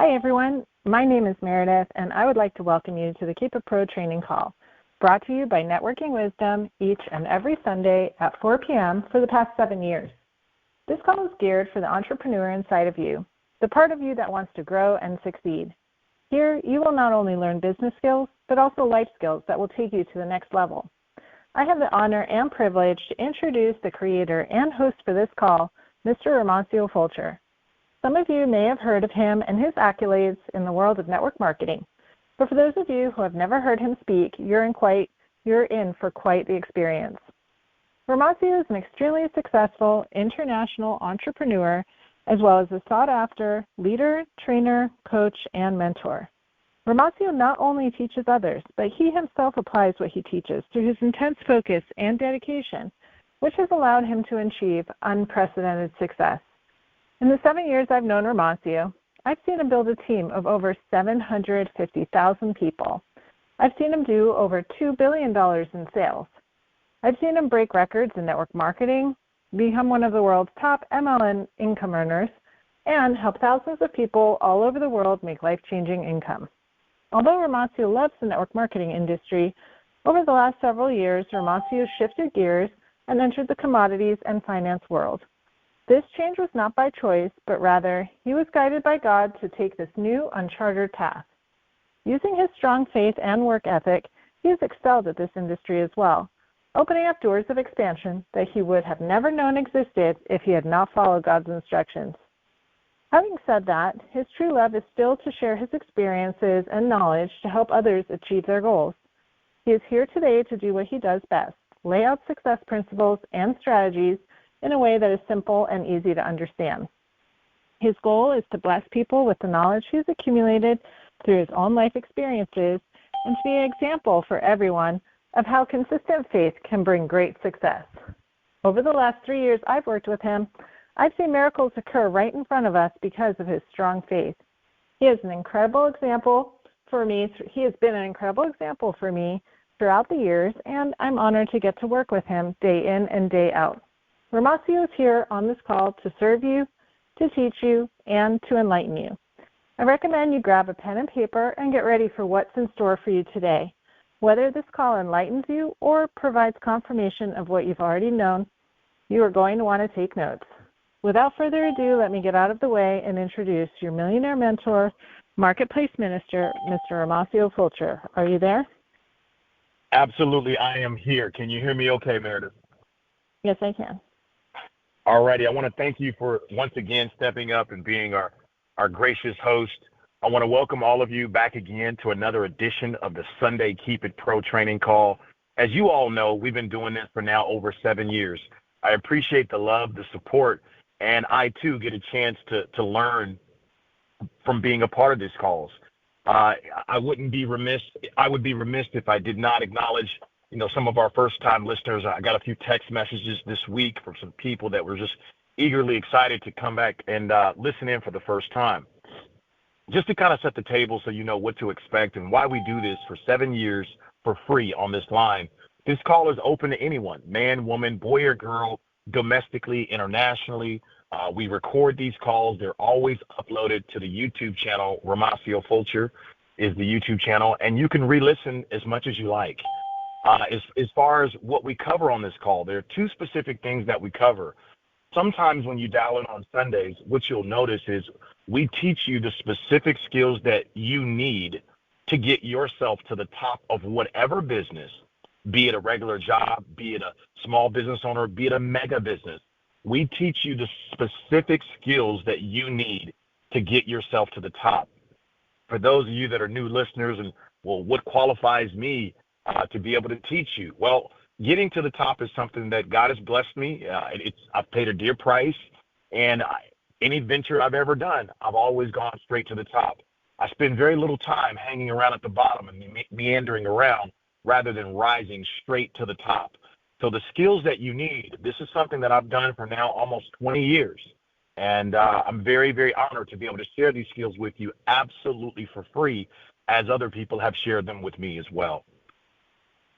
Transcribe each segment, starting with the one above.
Hi, everyone. My name is Meredith, and I would like to welcome you to the Keep It Pro training call, brought to you by Networking Wisdom each and every Sunday at 4 p.m. for the past 7 years. This call is geared for the entrepreneur inside of you, the part of you that wants to grow and succeed. Here, you will not only learn business skills, but also life skills that will take you to the next level. I have the honor and privilege to introduce the creator and host for this call, Mr. Romacio Fulcher. Some of you may have heard of him and his accolades in the world of network marketing, but for those of you who have never heard him speak, you're in for quite the experience. Romacio is an extremely successful international entrepreneur, as well as a sought-after leader, trainer, coach, and mentor. Romacio not only teaches others, but he himself applies what he teaches through his intense focus and dedication, which has allowed him to achieve unprecedented success. In the 7 years I've known Romacio, I've seen him build a team of over 750,000 people. I've seen him do over $2 billion in sales. I've seen him break records in network marketing, become one of the world's top MLM income earners, and help thousands of people all over the world make life-changing income. Although Romacio loves the network marketing industry, over the last several years, Romacio shifted gears and entered the commodities and finance world. This change was not by choice, but rather he was guided by God to take this new, uncharted path. Using his strong faith and work ethic, he has excelled at this industry as well, opening up doors of expansion that he would have never known existed if he had not followed God's instructions. Having said that, his true love is still to share his experiences and knowledge to help others achieve their goals. He is here today to do what he does best, lay out success principles and strategies in a way that is simple and easy to understand. His goal is to bless people with the knowledge he's accumulated through his own life experiences and to be an example for everyone of how consistent faith can bring great success. Over the last 3 years I've worked with him, I've seen miracles occur right in front of us because of his strong faith. He is an incredible example for me. He has been an incredible example for me throughout the years, and I'm honored to get to work with him day in and day out. Romacio is here on this call to serve you, to teach you, and to enlighten you. I recommend you grab a pen and paper and get ready for what's in store for you today. Whether this call enlightens you or provides confirmation of what you've already known, you are going to want to take notes. Without further ado, let me get out of the way and introduce your millionaire mentor, marketplace minister, Mr. Romacio Fulcher. Are you there? Absolutely, I am here. Can you hear me okay, Meredith? Yes, I can. All righty. I want to thank you for once again stepping up and being our gracious host. I want to welcome all of you back again to another edition of the Sunday Keep It Pro training call. As you all know, we've been doing this for now over 7 years. I appreciate the love, the support, and I too get a chance to learn from being a part of these calls. I would be remiss if I did not acknowledge some of our first-time listeners. I got a few text messages this week from some people that were just eagerly excited to come back and listen in for the first time. Just to kind of set the table so you know what to expect and why we do this for 7 years for free on this line. This call is open to anyone, man, woman, boy or girl, domestically, internationally. We record these calls. They're always uploaded to the YouTube channel. Romacio Fulcher is the YouTube channel, and you can re-listen as much as you like. As far as what we cover on this call, there are two specific things that we cover. Sometimes when you dial in on Sundays, what you'll notice is we teach you the specific skills that you need to get yourself to the top of whatever business, be it a regular job, be it a small business owner, be it a mega business. We teach you the specific skills that you need to get yourself to the top. For those of you that are new listeners and, well, what qualifies me to be able to teach you? Well, getting to the top is something that God has blessed me. I've paid a dear price, and any venture I've ever done, I've always gone straight to the top. I spend very little time hanging around at the bottom and meandering around rather than rising straight to the top. So the skills that you need, this is something that I've done for now almost 20 years. And I'm very, very honored to be able to share these skills with you absolutely for free, as other people have shared them with me as well.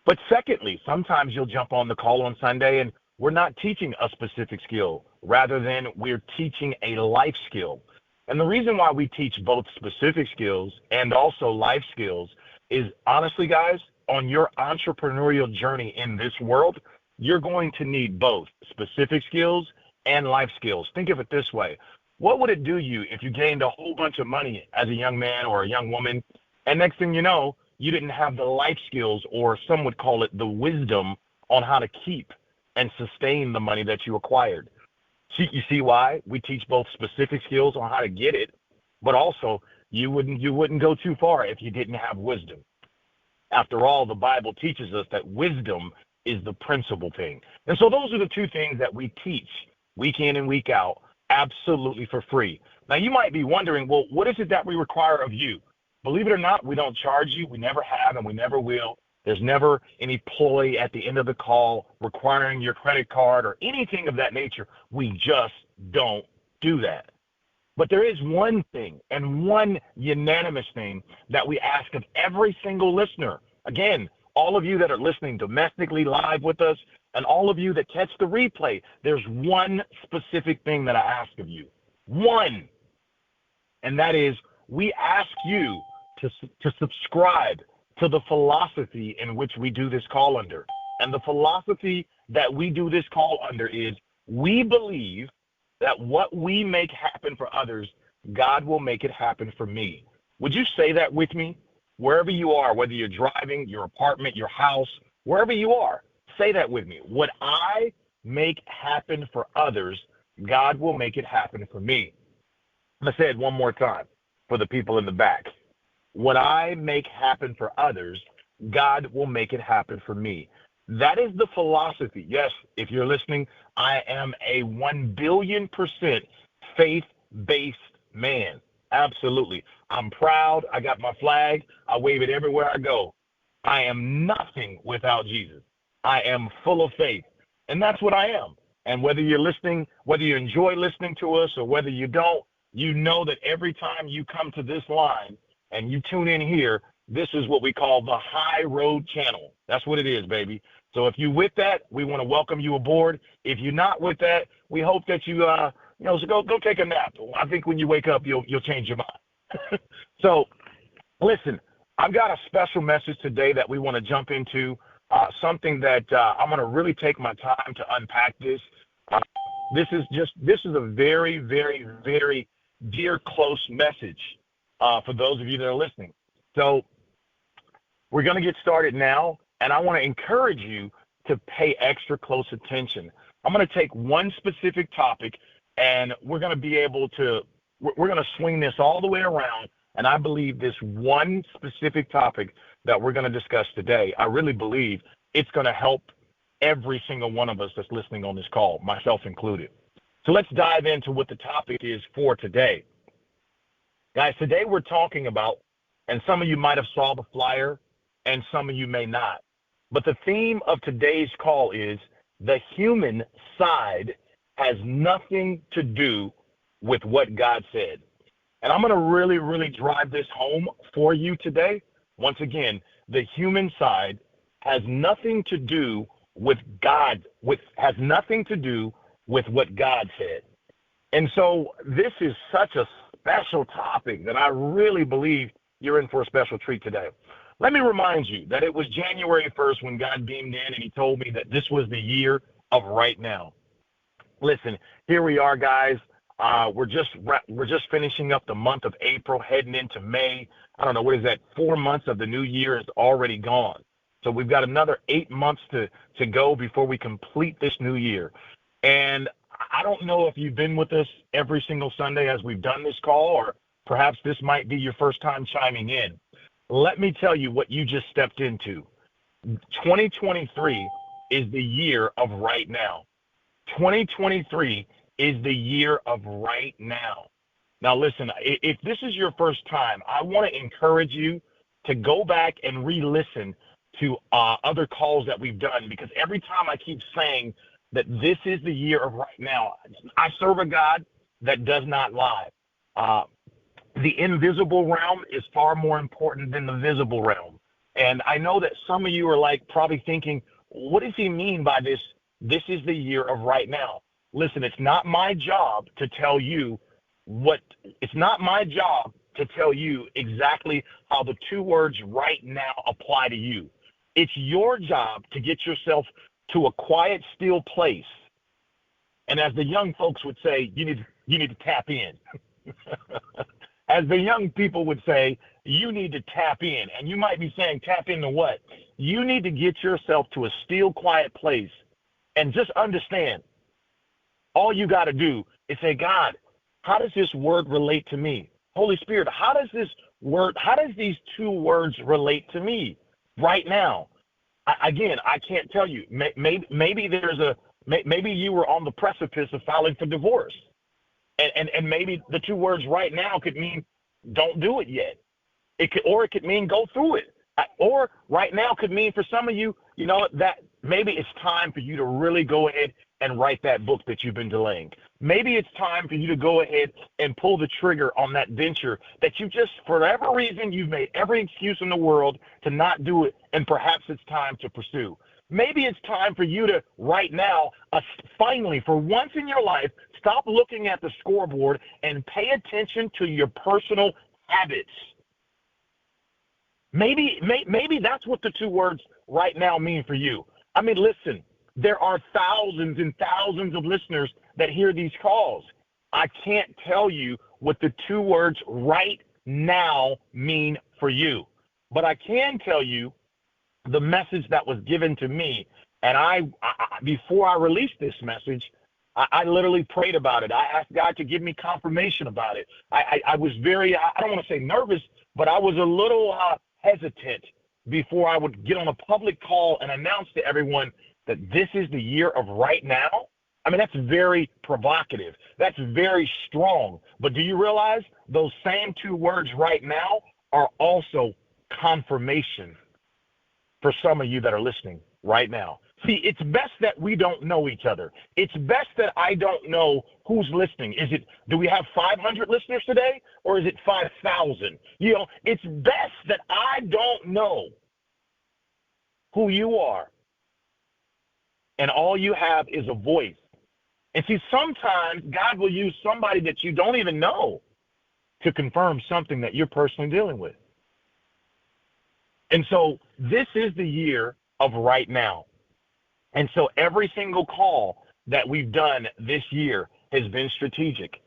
But secondly, sometimes you'll jump on the call on Sunday and we're not teaching a specific skill. Rather than we're teaching a life skill. And the reason why we teach both specific skills and also life skills is honestly, guys, on your entrepreneurial journey in this world, you're going to need both specific skills and life skills. Think of it this way. What would it do you if you gained a whole bunch of money as a young man or a young woman, and next thing you know, you didn't have the life skills, or some would call it the wisdom, on how to keep and sustain the money that you acquired? You see why we teach both specific skills on how to get it, but also you wouldn't go too far if you didn't have wisdom. After all, the Bible teaches us that wisdom is the principal thing. And so those are the two things that we teach week in and week out, absolutely for free. Now, you might be wondering, well, what is it that we require of you? Believe it or not, we don't charge you. We never have, and we never will. There's never any ploy at the end of the call requiring your credit card or anything of that nature. We just don't do that. But there is one thing, and one unanimous thing, that we ask of every single listener. Again, all of you that are listening domestically live with us, and all of you that catch the replay, there's one specific thing that I ask of you. One. And that is, we ask you to subscribe to the philosophy in which we do this call under. And the philosophy that we do this call under is, we believe that what we make happen for others, God will make it happen for me. Would you say that with me? Wherever you are, whether you're driving, your apartment, your house, wherever you are, say that with me. What I make happen for others, God will make it happen for me. I'm going to say it one more time for the people in the back. What I make happen for others, God will make it happen for me. That is the philosophy. Yes, if you're listening, I am a 1,000,000,000% faith-based man. Absolutely. I'm proud. I got my flag. I wave it everywhere I go. I am nothing without Jesus. I am full of faith. And that's what I am. And whether you're listening, whether you enjoy listening to us or whether you don't, you know that every time you come to this line and you tune in here, this is what we call the High Road Channel. That's what it is, baby. So if you're with that, we want to welcome you aboard. If you're not with that, we hope that you, so go take a nap. I think when you wake up, you'll change your mind. So, listen, I've got a special message today that we want to jump into. Something that I'm going to really take my time to unpack this. This is a very, very, very dear, close message for those of you that are listening. So we're going to get started now, and I want to encourage you to pay extra close attention. I'm going to take one specific topic, and we're going to swing this all the way around, and I believe this one specific topic that we're going to discuss today, I really believe it's going to help every single one of us that's listening on this call, myself included. So let's dive into what the topic is for today. Guys, today we're talking about, and some of you might have saw the flyer, and some of you may not, but the theme of today's call is the human side has nothing to do with what God said. And I'm going to really, really drive this home for you today. Once again, the human side has nothing to do with God, has nothing to do with what God said. And so this is such a special topic that I really believe you're in for a special treat today. Let me remind you that it was January 1st when God beamed in and he told me that this was the year of right now. Listen, here we are, guys. We're just finishing up the month of April, heading into May. I don't know, what is that? 4 months of the new year is already gone. So we've got another 8 months to go before we complete this new year. And I don't know if you've been with us every single Sunday as we've done this call, or perhaps this might be your first time chiming in. Let me tell you what you just stepped into. 2023 is the year of right now. 2023 is the year of right now. Now, listen, if this is your first time, I want to encourage you to go back and re-listen to other calls that we've done, because every time I keep saying that this is the year of right now, I serve a God that does not lie. The invisible realm is far more important than the visible realm. And I know that some of you are probably thinking, what does he mean by this? This is the year of right now. Listen, it's not my job to tell you it's not my job to tell you exactly how the two words right now apply to you. It's your job to get yourself to a quiet, still place. And as the young folks would say, you need to tap in. As the young people would say, you need to tap in. And you might be saying, tap into what? You need to get yourself to a still, quiet place and just understand. All you got to do is say, God, how does this word relate to me? Holy Spirit, how does these two words relate to me right now? I can't tell you. Maybe you were on the precipice of filing for divorce. And maybe the two words right now could mean don't do it yet. It could mean go through it. Or right now could mean for some of you, that maybe it's time for you to really go ahead and write that book that you've been delaying. Maybe it's time for you to go ahead and pull the trigger on that venture that you just, for whatever reason, you've made every excuse in the world to not do it, and perhaps it's time to pursue. Maybe it's time for you to, right now, finally, for once in your life, stop looking at the scoreboard and pay attention to your personal habits. Maybe that's what the two words right now mean for you. I mean, listen, there are thousands and thousands of listeners that hear these calls. I can't tell you what the two words right now mean for you, but I can tell you the message that was given to me. And I before I released this message, I literally prayed about it. I asked God to give me confirmation about it. I was very, I don't want to say nervous, but I was a little hesitant before I would get on a public call and announce to everyone that this is the year of right now. I mean, that's very provocative. That's very strong. But do you realize those same two words right now are also confirmation for some of you that are listening right now? See, it's best that we don't know each other. It's best that I don't know who's listening. Do we have 500 listeners today, or is it 5,000? It's best that I don't know who you are. And all you have is a voice. And see, sometimes God will use somebody that you don't even know to confirm something that you're personally dealing with. And so this is the year of right now. And so every single call that we've done this year has been strategic.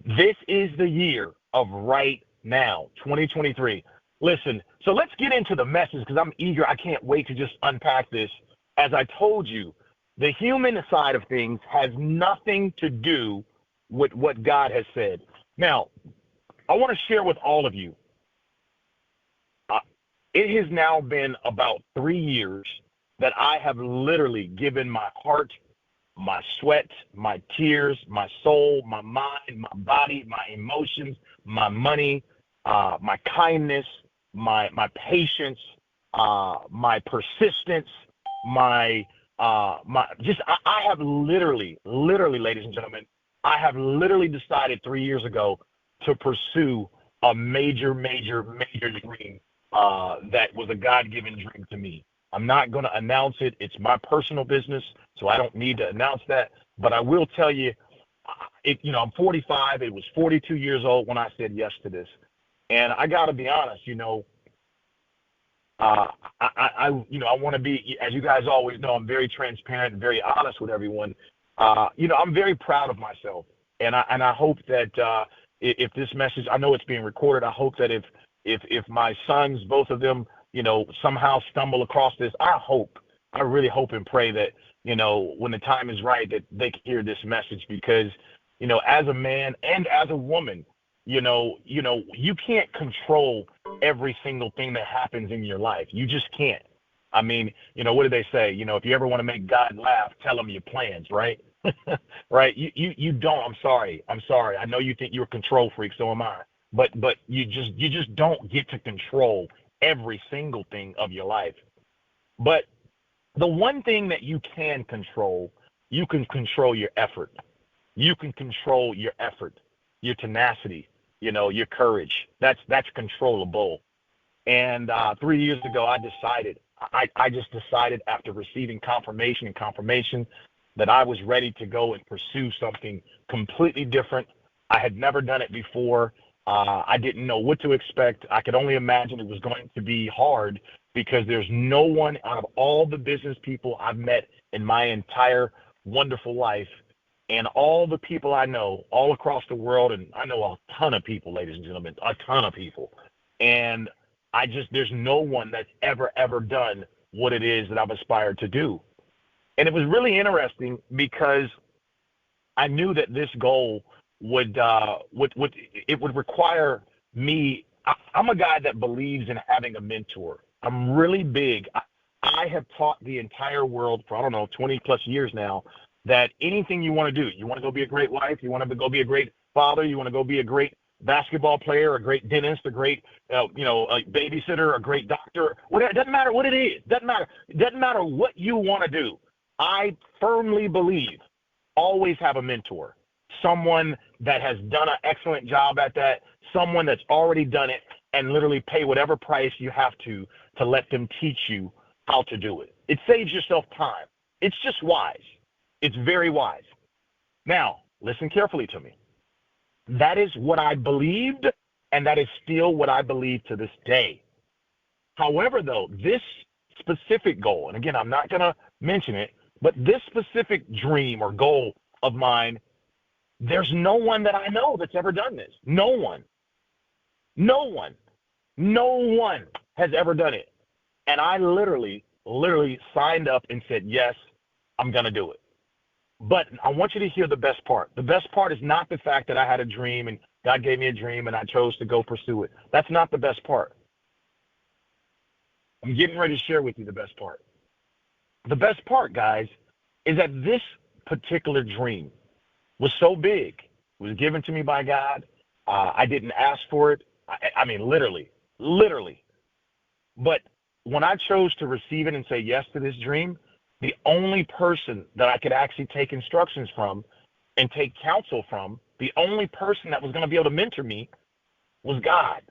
This is the year of right now, 2023. Listen, so let's get into the message because I'm eager. I can't wait to just unpack this. As I told you, the human side of things has nothing to do with what God has said. Now, I want to share with all of you. It has now been about 3 years that I have literally given my heart, my sweat, my tears, my soul, my mind, my body, my emotions, my money, my kindness, my patience, my persistence, I have literally, ladies and gentlemen, I have literally decided 3 years ago to pursue a major dream that was a God-given dream to me. I'm not going to announce it. It's my personal business, so I don't need to announce that. But I will tell you, I'm 45. It was 42 years old when I said yes to this. And I got to be honest, I want to be, as you guys always know, I'm very transparent and very honest with everyone. I'm very proud of myself. And I hope that if this message, I know it's being recorded, I hope that if my sons, both of them, somehow stumble across this, I really hope and pray that, when the time is right, that they can hear this message because, as a man and as a woman, you can't control every single thing that happens in your life. You just can't. I mean, what do they say? If you ever want to make God laugh, tell him your plans, right? Right? You don't. I'm sorry. I know you think you're a control freak, so am I. But you just don't get to control every single thing of your life. But the one thing that you can control, you can control your effort. You can control your effort, your tenacity, your courage. That's controllable. And 3 years ago, I just decided after receiving confirmation that I was ready to go and pursue something completely different. I had never done it before. I didn't know what to expect. I could only imagine it was going to be hard because there's no one out of all the business people I've met in my entire wonderful life and all the people I know all across the world, and I know a ton of people, ladies and gentlemen, a ton of people. And there's no one that's ever done what it is that I've aspired to do. And it was really interesting because I knew that this goal would require me. I'm a guy that believes in having a mentor. I'm really big. I have taught the entire world for, I don't know, 20 plus years now, that anything you want to do, you want to go be a great wife, you want to go be a great father, you want to go be a great basketball player, a great dentist, a great, a babysitter, a great doctor, whatever. It doesn't matter what it is. It doesn't matter what you want to do. I firmly believe always have a mentor, someone that has done an excellent job at that, someone that's already done it, and literally pay whatever price you have to let them teach you how to do it. It saves yourself time. It's just wise. It's very wise. Now, listen carefully to me. That is what I believed, and that is still what I believe to this day. However, though, this specific goal, and again, I'm not going to mention it, but this specific dream or goal of mine, there's no one that I know that's ever done this. No one. No one. No one has ever done it. And I literally signed up and said, yes, I'm going to do it. But I want you to hear the best part. The best part is not the fact that I had a dream and God gave me a dream and I chose to go pursue it. That's not the best part. I'm getting ready to share with you the best part. The best part, guys, is that this particular dream was so big. It was given to me by God. I didn't ask for it. I mean, literally. But when I chose to receive it and say yes to this dream, the only person that I could actually take instructions from and take counsel from, the only person that was going to be able to mentor me was God.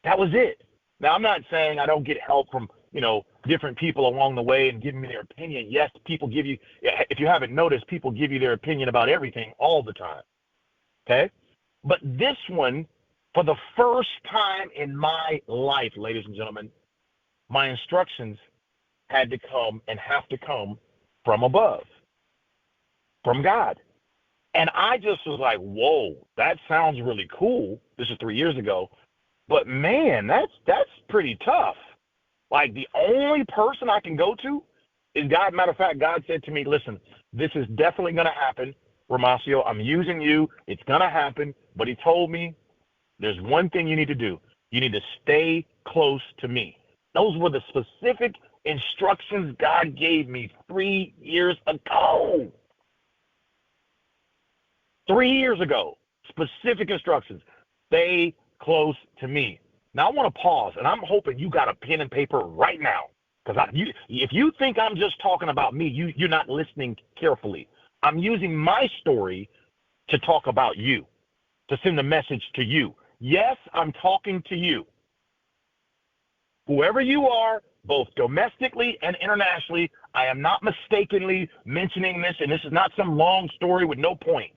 That was it. Now, I'm not saying I don't get help from, different people along the way and giving me their opinion. Yes, people give you, if you haven't noticed, people give you their opinion about everything all the time. Okay? But this one, for the first time in my life, ladies and gentlemen, my instructions had to come and have to come from above, from God. And I just was like, whoa, that sounds really cool. This is 3 years ago. But man, that's pretty tough. Like the only person I can go to is God. Matter of fact, God said to me, listen, this is definitely going to happen. Romacio, I'm using you. It's going to happen. But he told me there's one thing you need to do. You need to stay close to me. Those were the specific instructions God gave me 3 years ago. 3 years ago, specific instructions. Stay close to me. Now, I want to pause, and I'm hoping you got a pen and paper right now. Because if you think I'm just talking about me, you're not listening carefully. I'm using my story to talk about you, to send a message to you. Yes, I'm talking to you. Whoever you are, both domestically and internationally, I am not mistakenly mentioning this, and this is not some long story with no point.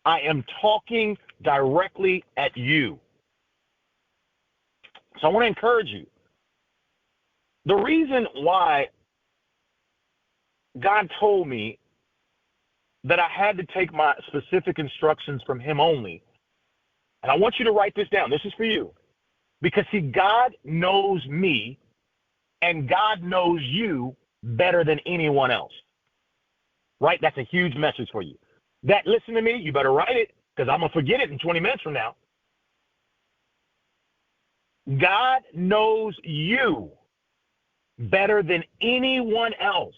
I am talking directly at you. So I want to encourage you. The reason why God told me that I had to take my specific instructions from him only, and I want you to write this down. This is for you. Because, see, God knows me, and God knows you better than anyone else. Right? That's a huge message for you. Listen to me. You better write it, because I'm going to forget it in 20 minutes from now. God knows you better than anyone else.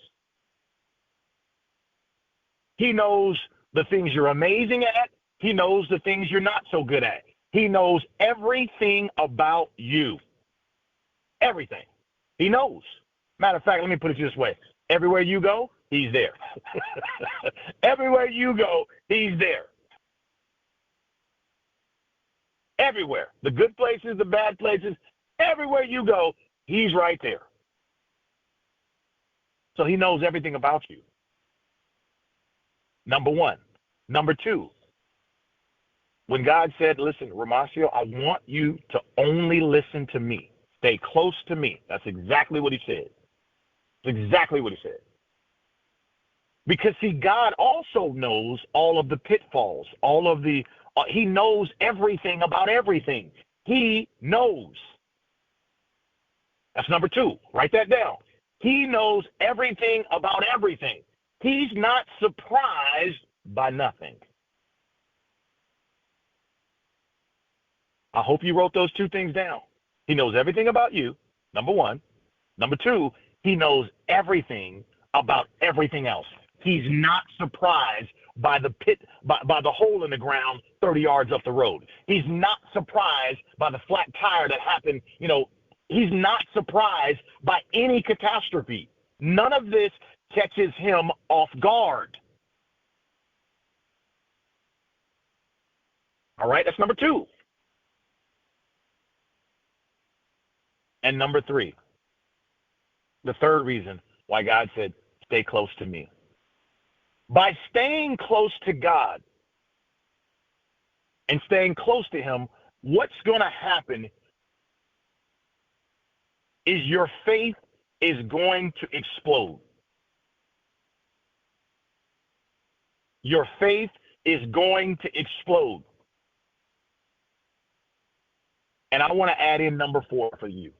He knows the things you're amazing at. He knows the things you're not so good at. He knows everything about you. Everything. He knows. Matter of fact, let me put it this way. Everywhere you go, he's there. Everywhere you go, he's there. Everywhere. The good places, the bad places, everywhere you go, he's right there. So he knows everything about you. Number one. Number two, When God said, listen, Romacio, I want you to only listen to me. Stay close to me. That's exactly what he said. That's exactly what he said. Because, see, God also knows all of the pitfalls, he knows everything about everything. He knows. That's number 2. Write that down. He knows everything about everything. He's not surprised by nothing. I hope you wrote those 2 things down. He knows everything about you, number 1. Number 2, he knows everything about everything else. He's not surprised by the hole in the ground 30 yards up the road. He's not surprised by the flat tire that happened. He's not surprised by any catastrophe. None of this catches him off guard. All right, that's number 2. And number 3, the third reason why God said, stay close to me. By staying close to God and staying close to him, what's going to happen is your faith is going to explode. Your faith is going to explode. And I want to add in number 4 for you,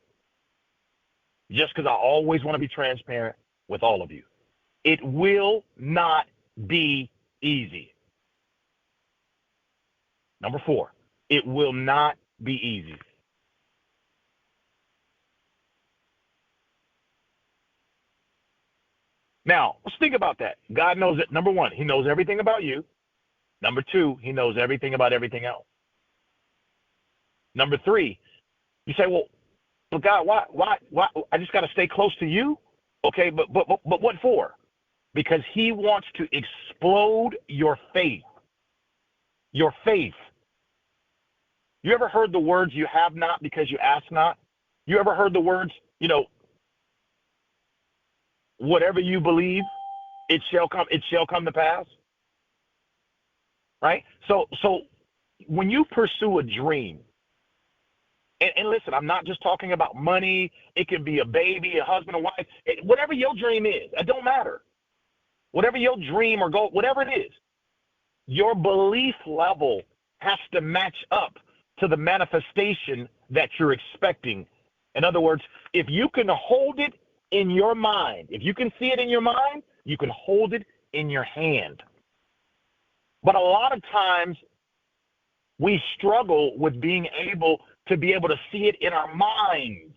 just because I always want to be transparent with all of you. It will not be easy. Number 4, it will not be easy. Now, let's think about that. God knows it. Number 1, he knows everything about you. Number 2, he knows everything about everything else. Number 3, you say, well, God, why? I just got to stay close to you? Okay, but what for? Because he wants to explode your faith. Your faith. You ever heard the words, you have not because you ask not? You ever heard the words, whatever you believe, it shall come to pass? Right? So when you pursue a dream, and listen, I'm not just talking about money. It can be a baby, a husband, a wife, whatever your dream is. It don't matter. Whatever your dream or goal, whatever it is, your belief level has to match up to the manifestation that you're expecting. In other words, if you can hold it in your mind, if you can see it in your mind, you can hold it in your hand. But a lot of times we struggle with being able to see it in our minds.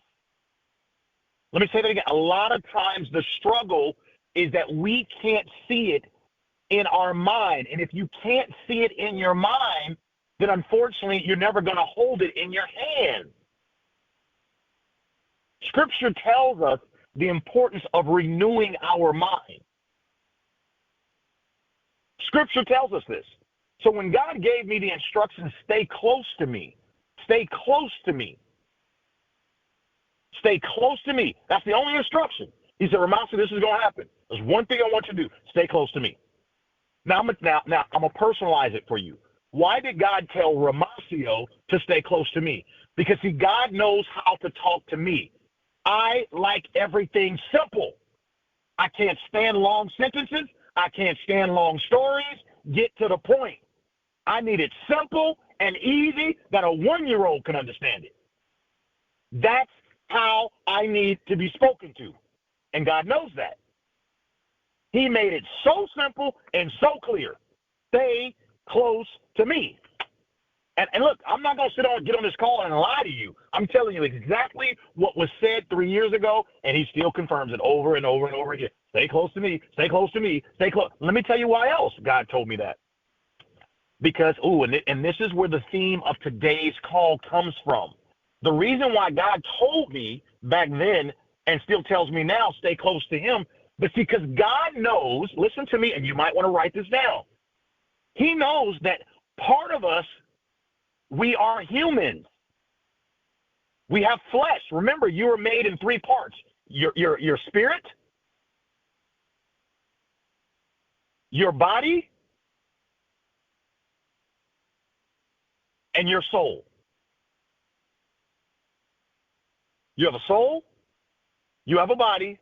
Let me say that again. A lot of times the struggle is that we can't see it in our mind. And if you can't see it in your mind, then unfortunately you're never going to hold it in your hand. Scripture tells us the importance of renewing our mind. Scripture tells us this. So when God gave me the instructions, stay close to me, stay close to me, stay close to me. That's the only instruction. He said, Romacio, this is going to happen. There's one thing I want you to do. Stay close to me. Now I'm going to personalize it for you. Why did God tell Romacio to stay close to me? Because, see, God knows how to talk to me. I like everything simple. I can't stand long sentences. I can't stand long stories. Get to the point. I need it simple and easy that a 1-year-old can understand it. That's how I need to be spoken to. And God knows that. He made it so simple and so clear. Stay close to me. And look, I'm not going to get on this call and lie to you. I'm telling you exactly what was said 3 years ago, and he still confirms it over and over and over again. Stay close to me. Stay close to me. Stay close. Let me tell you why else God told me that. Because, and this is where the theme of today's call comes from. The reason why God told me back then and still tells me now, stay close to him, but see, because God knows, listen to me, and you might want to write this down. He knows that part of us, we are humans. We have flesh. Remember, you were made in 3 parts. Your spirit, your body, and your soul. You have a soul, you have a body,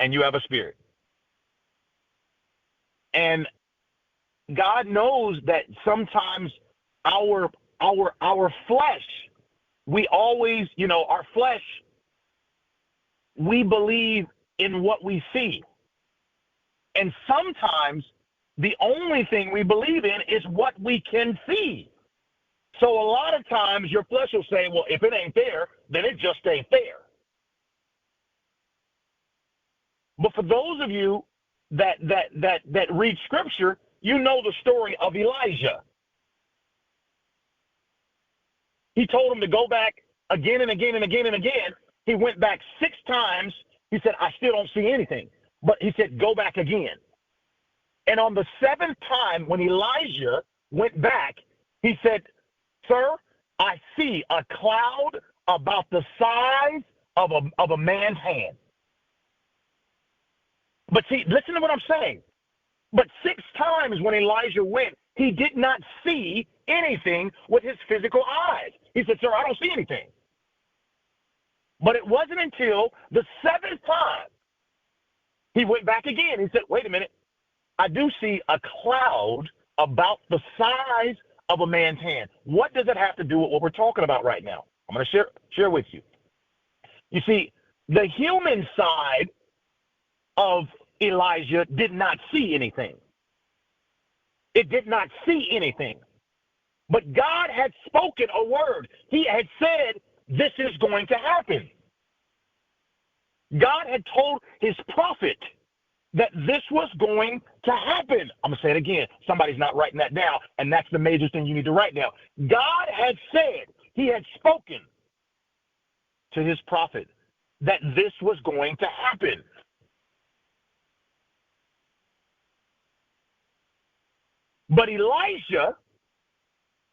and you have a spirit. And God knows that sometimes our flesh, we always, our flesh, we believe in what we see. And sometimes the only thing we believe in is what we can see. So a lot of times your flesh will say, well, if it ain't there, then it just ain't there. But for those of you that read scripture, you know the story of Elijah. He told him to go back again and again and again and again. He went back 6 times. He said, I still don't see anything. But he said, go back again. And on the 7th time, when Elijah went back, he said, sir, I see a cloud about the size of a man's hand. But see, listen to what I'm saying. But 6 times when Elijah went, he did not see anything with his physical eyes. He said, sir, I don't see anything. But it wasn't until the 7th time he went back again. He said, wait a minute. I do see a cloud about the size of a man's hand. What does it have to do with what we're talking about right now? I'm going to share with you. You see, the human side of Elijah did not see anything. It did not see anything. But God had spoken a word. He had said, this is going to happen. God had told his prophet that this was going to happen. I'm going to say it again. Somebody's not writing that down, and that's the major thing you need to write down. God had said, he had spoken to his prophet that this was going to happen. But Elijah,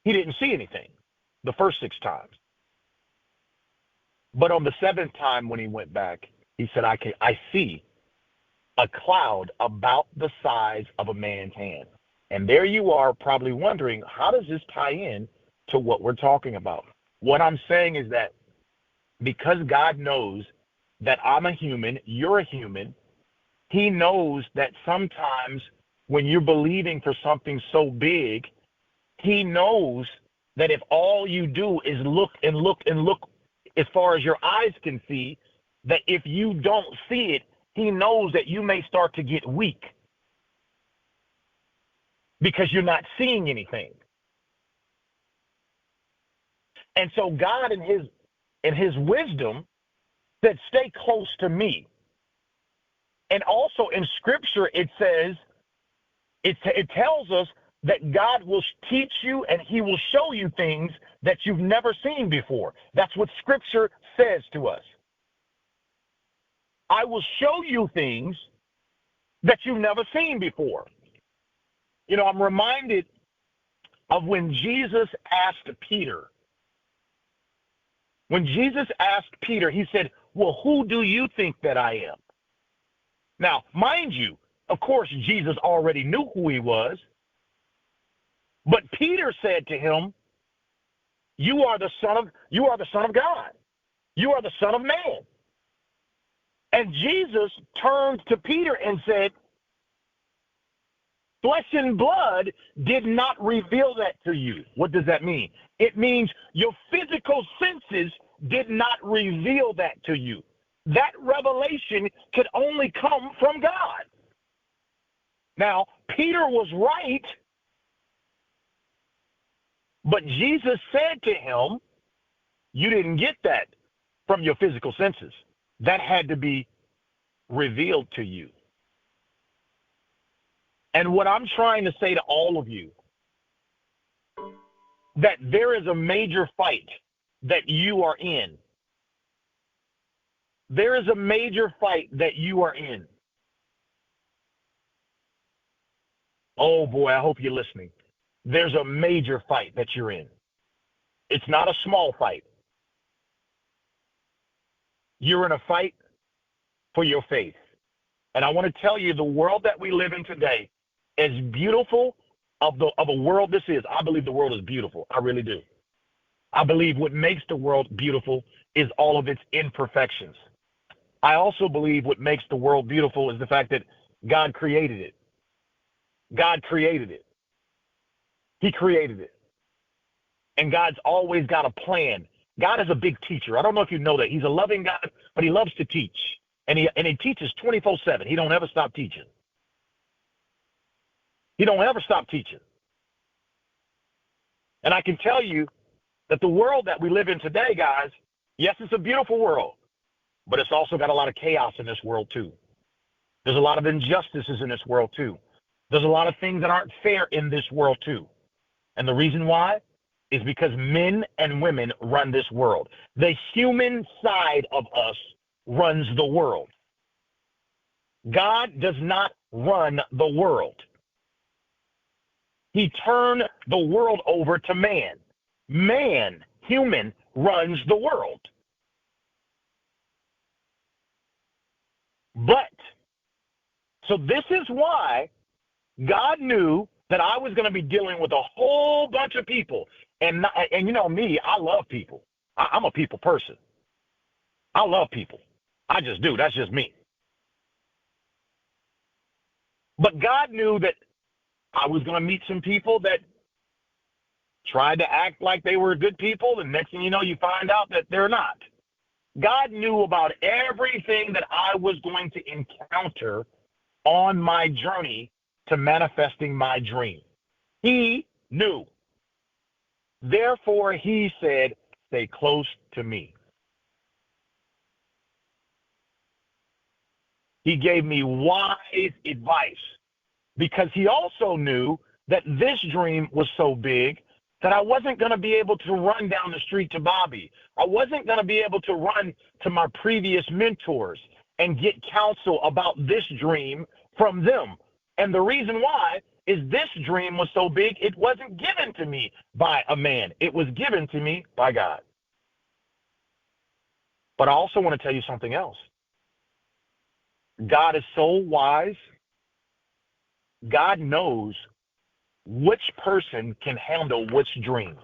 he didn't see anything the first 6 times. But on the 7th time when he went back, he said, I see a cloud about the size of a man's hand. And there you are probably wondering, how does this tie in to what we're talking about? What I'm saying is that because God knows that I'm a human, you're a human, he knows that sometimes when you're believing for something so big, he knows that if all you do is look and look and look as far as your eyes can see, that if you don't see it, he knows that you may start to get weak because you're not seeing anything. And so God in his wisdom said, stay close to me. And also in scripture, it says, it tells us that God will teach you and he will show you things that you've never seen before. That's what scripture says to us. I will show you things that you've never seen before. I'm reminded of when Jesus asked Peter. When Jesus asked Peter, he said, well, who do you think that I am? Now, mind you, of course, Jesus already knew who he was. But Peter said to him, you are the Son of God. You are the Son of Man. And Jesus turned to Peter and said, flesh and blood did not reveal that to you. What does that mean? It means your physical senses did not reveal that to you. That revelation could only come from God. Now, Peter was right, but Jesus said to him, you didn't get that from your physical senses. That had to be revealed to you. And what I'm trying to say to all of you, that there is a major fight that you are in. There is a major fight that you are in. Oh boy, I hope you're listening. There's a major fight that you're in. It's not a small fight. You're in a fight for your faith. And I want to tell you, the world that we live in today, as beautiful of a world this is, I believe the world is beautiful. I really do. I believe what makes the world beautiful is all of its imperfections. I also believe what makes the world beautiful is the fact that God created it. God created it. He created it. And God's always got a plan. God is a big teacher. I don't know if you know that. He's a loving God, but he loves to teach. And he teaches 24/7. He don't ever stop teaching. He don't ever stop teaching. And I can tell you that the world that we live in today, guys, yes, it's a beautiful world, but it's also got a lot of chaos in this world too. There's a lot of injustices in this world too. There's a lot of things that aren't fair in this world too. And the reason why is because men and women run this world. The human side of us runs the world. God does not run the world. He turned the world over to man. Man, human, runs the world. But, so this is why God knew that I was going to be dealing with a whole bunch of people. And you know me, I love people. I'm a people person. I love people. I just do. That's just me. But God knew that I was going to meet some people that tried to act like they were good people, and next thing you know, you find out that they're not. God knew about everything that I was going to encounter on my journey to manifesting my dream. He knew. Therefore, he said, stay close to me. He gave me wise advice because he also knew that this dream was so big that I wasn't going to be able to run down the street to Bobby. I wasn't going to be able to run to my previous mentors and get counsel about this dream from them. And the reason why is this dream was so big, it wasn't given to me by a man. It was given to me by God. But I also want to tell you something else. God is so wise. God knows which person can handle which dream.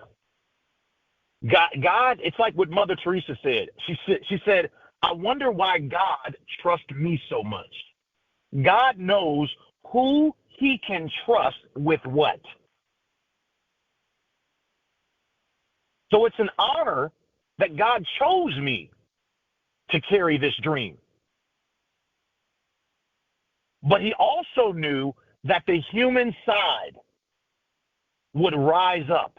God, it's like what Mother Teresa said. She said, I wonder why God trusts me so much. God knows who he can trust with what. So it's an honor that God chose me to carry this dream. But he also knew that the human side would rise up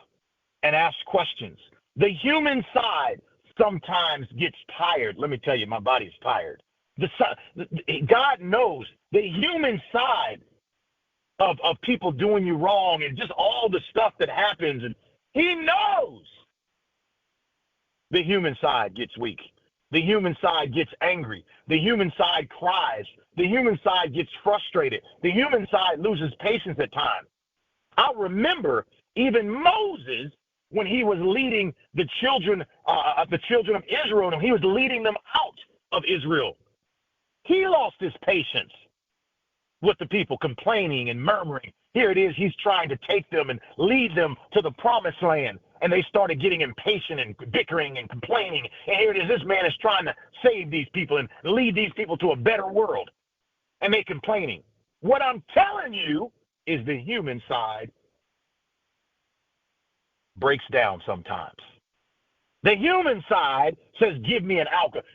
and ask questions. The human side sometimes gets tired. Let me tell you, my body's tired. God knows the human side of people doing you wrong and just all the stuff that happens. And he knows the human side gets weak. The human side gets angry. The human side cries. The human side gets frustrated. The human side loses patience at times. I remember even Moses, when he was leading the children of Israel, and he was leading them out of Israel, he lost his patience with the people complaining and murmuring. Here it is, he's trying to take them and lead them to the promised land. And they started getting impatient and bickering and complaining. And here it is, this man is trying to save these people and lead these people to a better world. And they complaining. What I'm telling you is the human side breaks down sometimes. The human side says, give me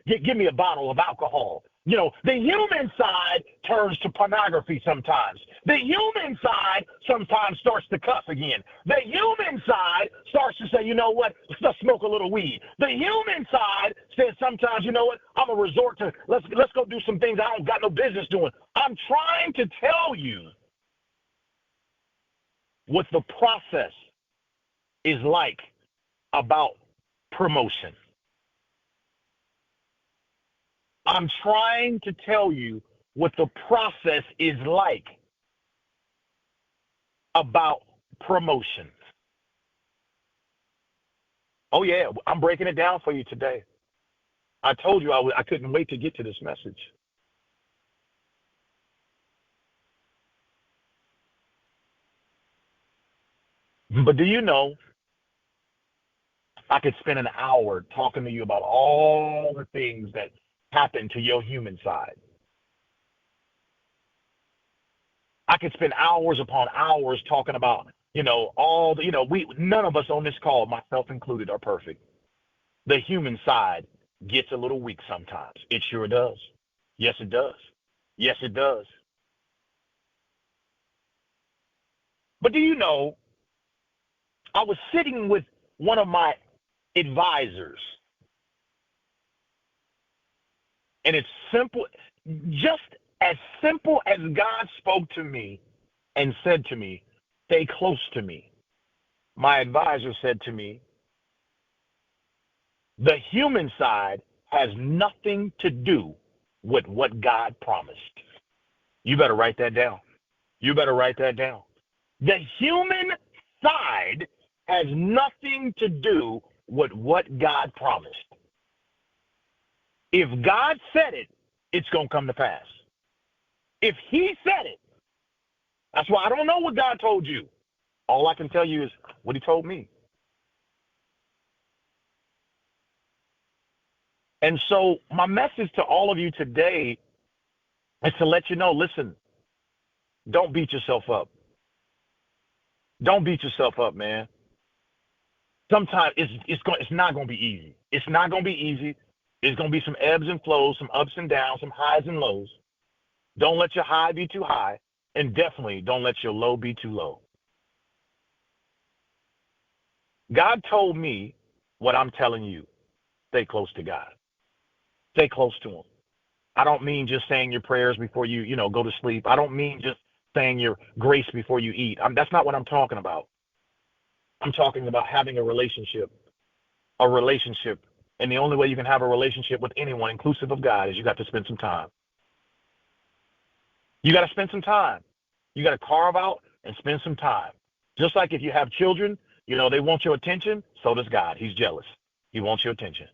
give me a bottle of alcohol. You know, the human side turns to pornography sometimes. The human side sometimes starts to cuss again. The human side starts to say, you know what, let's smoke a little weed. The human side says sometimes, you know what, I'm going to resort to, let's go do some things I don't got no business doing. I'm trying to tell you what the process is like about promotion. I'm trying to tell you what the process is like about promotion. Oh, yeah, I'm breaking it down for you today. I told you I couldn't wait to get to this message. But do you know, I could spend an hour talking to you about all the things that happen to your human side. I could spend hours upon hours talking about, all the, none of us on this call, myself included, are perfect. The human side gets a little weak sometimes. It sure does. Yes, it does. Yes, it does. But do you know, I was sitting with one of my advisors, and it's simple, just as simple as God spoke to me and said to me, stay close to me. My advisor said to me, the human side has nothing to do with what God promised. You better write that down. You better write that down. The human side has nothing to do with what God promised. If God said it, it's going to come to pass. If he said it, that's why I don't know what God told you. All I can tell you is what he told me. And so my message to all of you today is to let you know, listen, don't beat yourself up. Don't beat yourself up, man. Sometimes it's not going to be easy. It's not going to be easy. There's going to be some ebbs and flows, some ups and downs, some highs and lows. Don't let your high be too high, and definitely don't let your low be too low. God told me what I'm telling you. Stay close to God. Stay close to him. I don't mean just saying your prayers before you go to sleep. I don't mean just saying your grace before you eat. That's not what I'm talking about. I'm talking about having a relationship. A relationship. And the only way you can have a relationship with anyone, inclusive of God, is you got to spend some time. You got to spend some time. You got to carve out and spend some time. Just like if you have children, they want your attention. So does God. He's jealous. He wants your attention.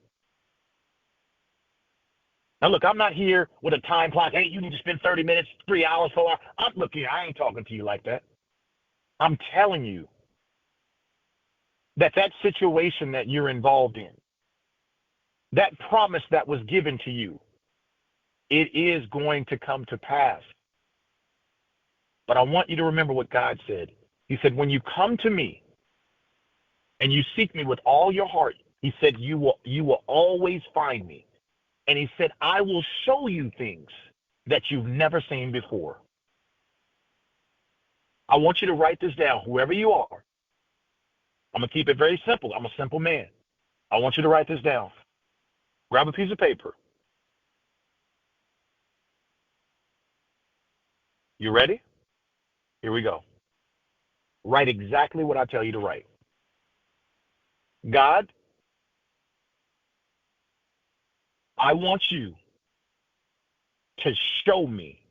Now, look, I'm not here with a time clock. Hey, you need to spend 30 minutes, 3 hours, 4 hours. Look here, I ain't talking to you like that. I'm telling you that situation that you're involved in, that promise that was given to you, it is going to come to pass. But I want you to remember what God said. He said, when you come to me and you seek me with all your heart, he said, you will always find me. And he said, I will show you things that you've never seen before. I want you to write this down, whoever you are. I'm going to keep it very simple. I'm a simple man. I want you to write this down. Grab a piece of paper. You ready? Here we go. Write exactly what I tell you to write. God, I want you to show me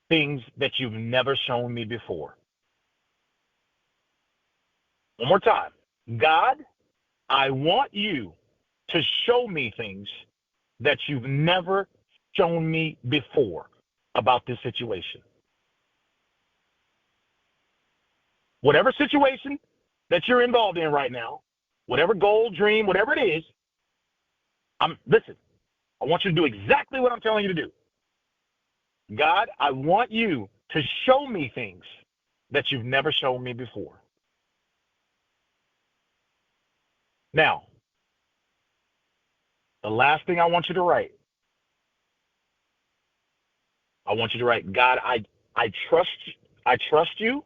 things that you've never shown me before. One more time. God, I want you to show me things that you've never shown me before about this situation. Whatever situation that you're involved in right now, whatever goal, dream, whatever it is, listen, I want you to do exactly what I'm telling you to do. God, I want you to show me things that you've never shown me before. Now, the last thing I want you to write, God, I trust you,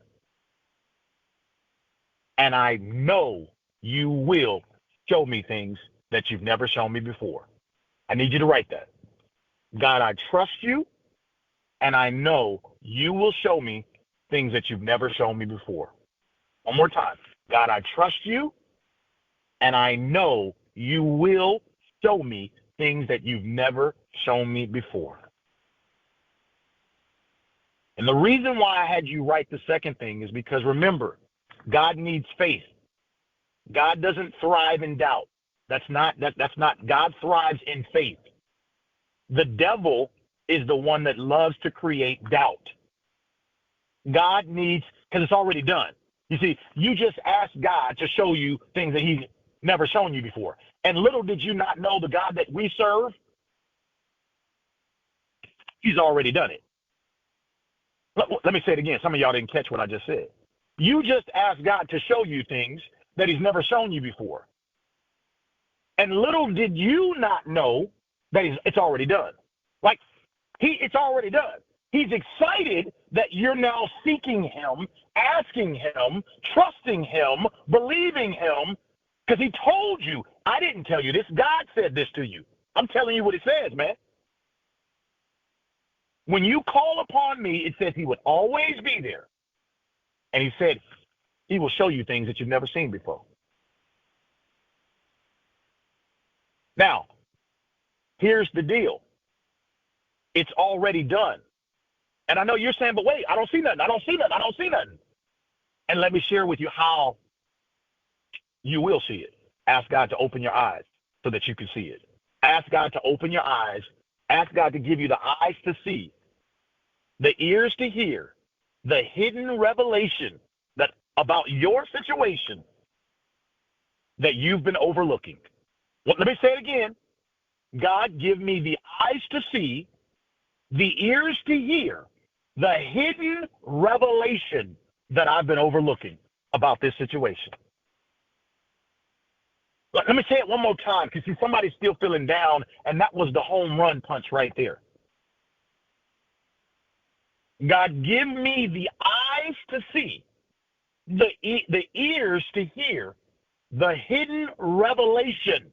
and I know you will show me things that you've never shown me before. I need you to write that. God, I trust you, and I know you will show me things that you've never shown me before. One more time. God, I trust you, and I know you will show me things that you've never shown me before. And the reason why I had you write the second thing is because, remember, God needs faith. God doesn't thrive in doubt. That's not. God thrives in faith. The devil is the one that loves to create doubt. God needs, because it's already done. You see, you just ask God to show you things that never shown you before. And little did you not know the God that we serve, he's already done it. Let me say it again. Some of y'all didn't catch what I just said. You just asked God to show you things that he's never shown you before. And little did you not know that it's already done. Like, it's already done. He's excited that you're now seeking him, asking him, trusting him, believing him, because he told you. I didn't tell you this. God said this to you. I'm telling you what it says, man. When you call upon me, it says he would always be there. And he said he will show you things that you've never seen before. Now, here's the deal. It's already done. And I know you're saying, but wait, I don't see nothing. I don't see nothing. I don't see nothing. And let me share with you how you will see it. Ask God to open your eyes so that you can see it. Ask God to open your eyes. Ask God to give you the eyes to see, the ears to hear, the hidden revelation that about your situation that you've been overlooking. Well, let me say it again. God, give me the eyes to see, the ears to hear, the hidden revelation that I've been overlooking about this situation. Let me say it one more time, because see, somebody's still feeling down, and that was the home run punch right there. God, give me the eyes to see, the ears to hear, the hidden revelation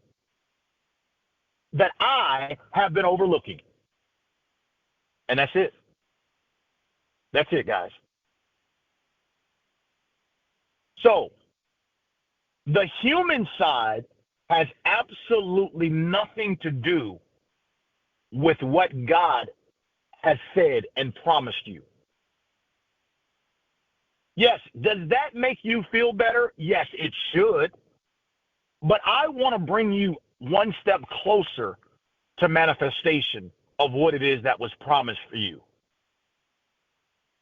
that I have been overlooking. And that's it. That's it, guys. So, the human side has absolutely nothing to do with what God has said and promised you. Yes, does that make you feel better? Yes, it should. But I want to bring you one step closer to manifestation of what it is that was promised for you.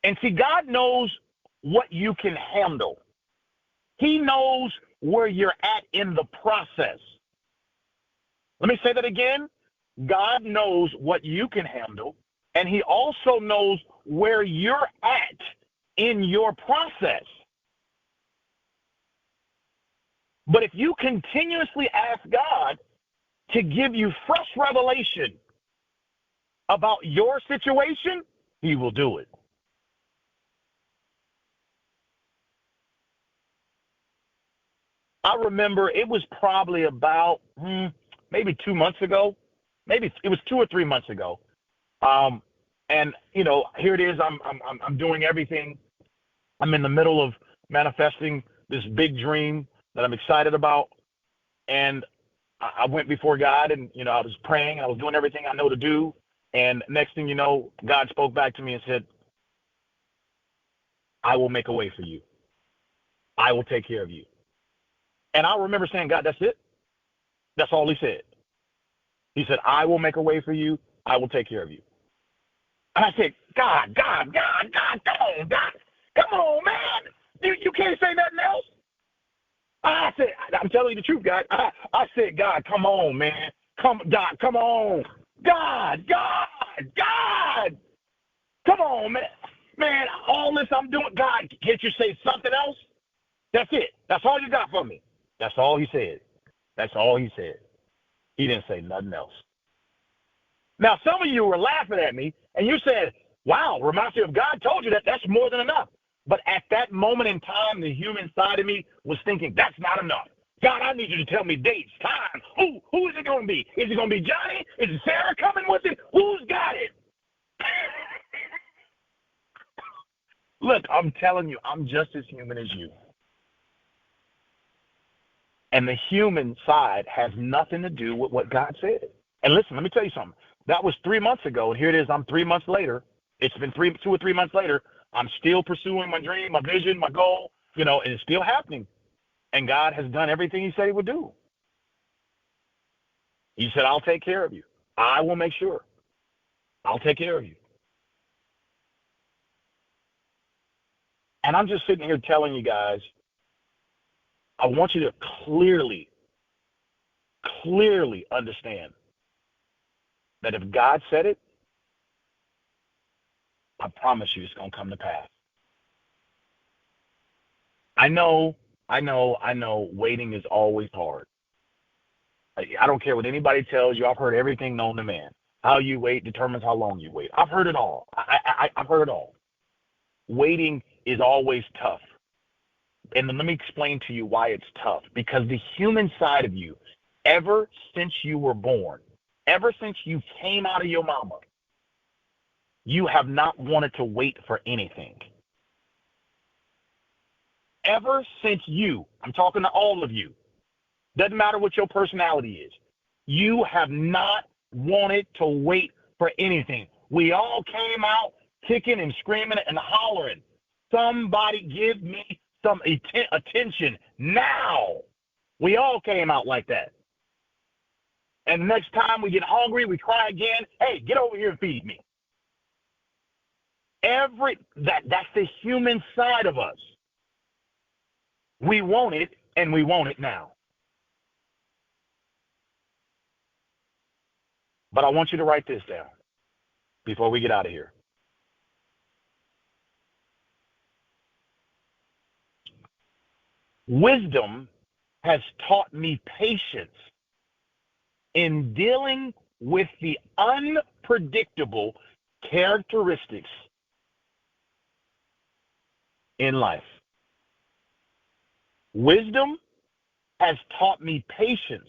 And see, God knows what you can handle. He knows where you're at in the process. Let me say that again. God knows what you can handle, and he also knows where you're at in your process. But if you continuously ask God to give you fresh revelation about your situation, he will do it. I remember it was probably about maybe 2 months ago. Maybe it was 2 or 3 months ago. And you know, here it is. I'm doing everything. I'm in the middle of manifesting this big dream that I'm excited about. And I went before God, and you know, I was praying. I was doing everything I know to do. And next thing you know, God spoke back to me and said, "I will make a way for you. I will take care of you." And I remember saying, "God, that's it." That's all he said. He said, "I will make a way for you. I will take care of you." And I said, God, come on, God. Come on, man. You can't say nothing else. I said, I'm telling you the truth, God. I said, God, come on, man. Come on. God. Come on, man. Man, all this I'm doing, God, can't you say something else? That's it. That's all you got for me. That's all he said. That's all he said. He didn't say nothing else. Now, some of you were laughing at me, and you said, wow, Romacio, if God told you that, that's more than enough. But at that moment in time, the human side of me was thinking, that's not enough. God, I need you to tell me dates, time. Who is it going to be? Is it going to be Johnny? Is it Sarah coming with it? Who's got it? Look, I'm telling you, I'm just as human as you. And the human side has nothing to do with what God said. And listen, let me tell you something. That was 3 months ago, and here it is. I'm 3 months later. It's been 2 or 3 months later. I'm still pursuing my dream, my vision, my goal, you know, and it's still happening. And God has done everything he said he would do. He said, I'll take care of you. I will make sure. I'll take care of you. And I'm just sitting here telling you guys, I want you to clearly clearly understand that if God said it, I promise you it's going to come to pass. I know, waiting is always hard. I don't care what anybody tells you. I've heard everything known to man. How you wait determines how long you wait. I've heard it all. I've heard it all. Waiting is always tough. And let me explain to you why it's tough. Because the human side of you, ever since you were born, ever since you came out of your mama, you have not wanted to wait for anything. Ever since I'm talking to all of you, doesn't matter what your personality is, you have not wanted to wait for anything. We all came out kicking and screaming and hollering. Somebody give me some attention now. We all came out like that. And next time we get hungry, we cry again. Hey, get over here and feed me. That's the human side of us. We want it, and we want it now. But I want you to write this down before we get out of here. Wisdom has taught me patience in dealing with the unpredictable characteristics in life. Wisdom has taught me patience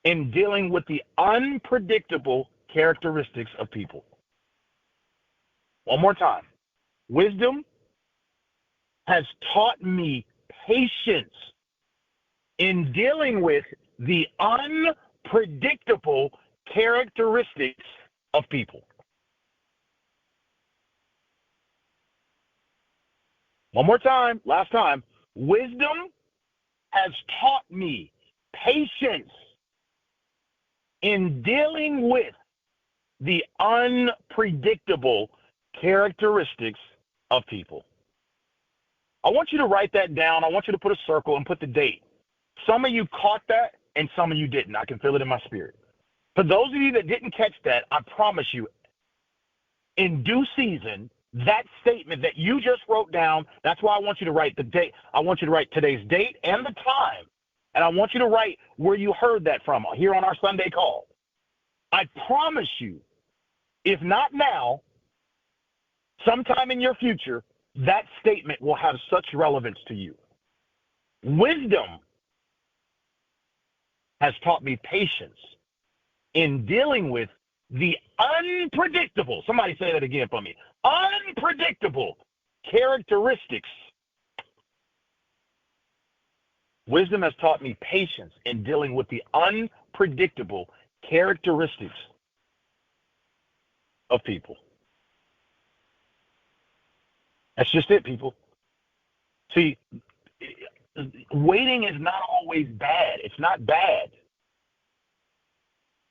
in dealing with the unpredictable characteristics of people. One more time. Wisdom has taught me patience in dealing with the unpredictable characteristics of people. One more time, last time. Wisdom has taught me patience in dealing with the unpredictable characteristics of people. I want you to write that down. I want you to put a circle and put the date. Some of you caught that and some of you didn't. I can feel it in my spirit. For those of you that didn't catch that, I promise you, in due season, that statement that you just wrote down, that's why I want you to write the date. I want you to write today's date and the time. And I want you to write where you heard that from here on our Sunday call. I promise you, if not now, sometime in your future, that statement will have such relevance to you. Wisdom has taught me patience in dealing with the unpredictable, somebody say that again for me, unpredictable characteristics. Wisdom has taught me patience in dealing with the unpredictable characteristics of people. That's just it, people. See, waiting is not always bad. It's not bad.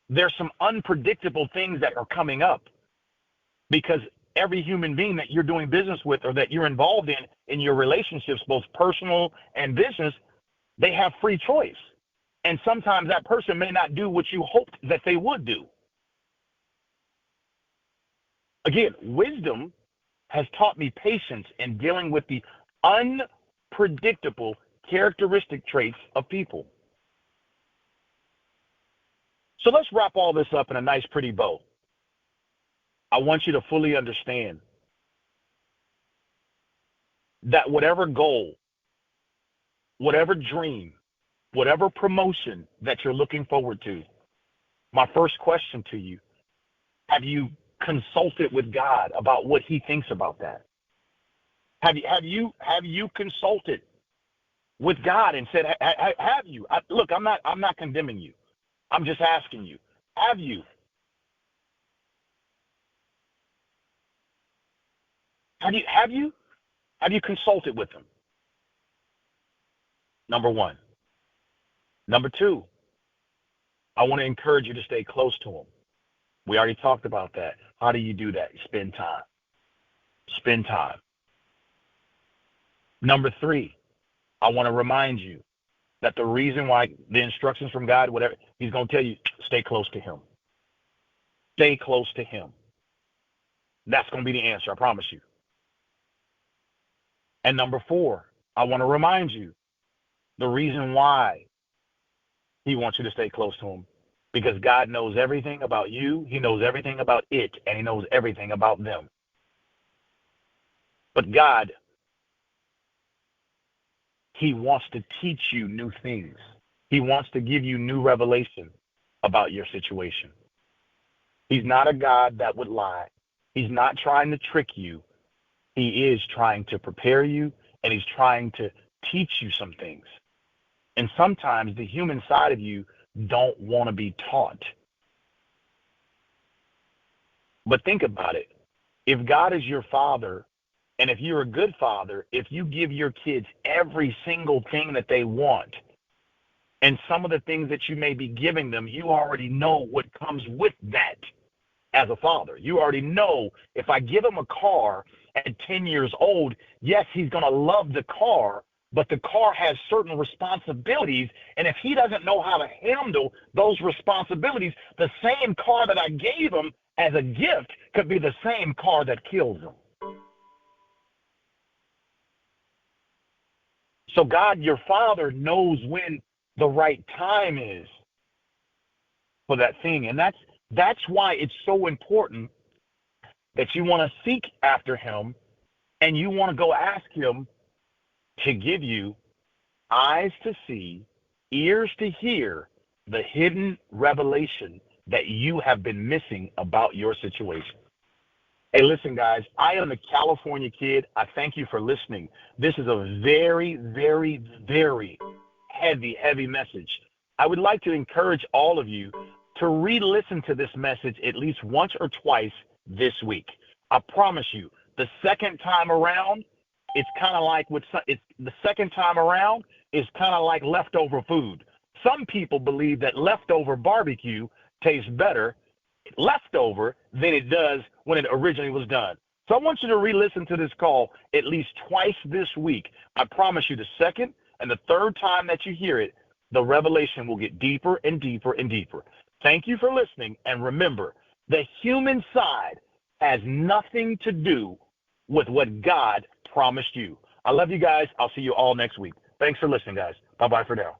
There's some unpredictable things that are coming up because every human being that you're doing business with or that you're involved in your relationships, both personal and business, they have free choice. And sometimes that person may not do what you hoped that they would do. Again, wisdom has taught me patience in dealing with the unpredictable characteristic traits of people. So let's wrap all this up in a nice, pretty bow. I want you to fully understand that whatever goal, whatever dream, whatever promotion that you're looking forward to, my first question to you, have you consulted with God about what he thinks about that? Have you consulted with God and said, have you? Look, I'm not condemning you. I'm just asking you, have you? Have you consulted with him? Number one. Number two, I want to encourage you to stay close to him. We already talked about that. How do you do that? You spend time. Spend time. Number three, I want to remind you that the reason why the instructions from God, whatever, he's going to tell you, stay close to him. Stay close to him. That's going to be the answer, I promise you. And number 4, I want to remind you the reason why he wants you to stay close to him. Because God knows everything about you. He knows everything about it. And he knows everything about them. But God, he wants to teach you new things. He wants to give you new revelation about your situation. He's not a God that would lie. He's not trying to trick you. He is trying to prepare you, and he's trying to teach you some things. And sometimes the human side of you don't want to be taught. But think about it. If God is your father, and if you're a good father, if you give your kids every single thing that they want, and some of the things that you may be giving them, you already know what comes with that as a father. You already know if I give him a car at 10 years old, yes, he's going to love the car, but the car has certain responsibilities, and if he doesn't know how to handle those responsibilities, the same car that I gave him as a gift could be the same car that kills him. So God, your father, knows when the right time is for that thing, and that's why it's so important that you want to seek after him, and you want to go ask him to give you eyes to see, ears to hear the hidden revelation that you have been missing about your situation. Hey, listen, guys, I am a California kid. I thank you for listening. This is a very, very, very heavy message. I would like to encourage all of you to re-listen to this message at least once or twice this week. I promise you, the second time around, it's kind of like the second time around is kind of like leftover food. Some people believe that leftover barbecue tastes better leftover than it does when it originally was done. So I want you to re-listen to this call at least twice this week. I promise you the second and the third time that you hear it, the revelation will get deeper and deeper and deeper. Thank you for listening. And remember, the human side has nothing to do with what God promised you. I love you guys. I'll see you all next week. Thanks for listening, guys. Bye-bye for now.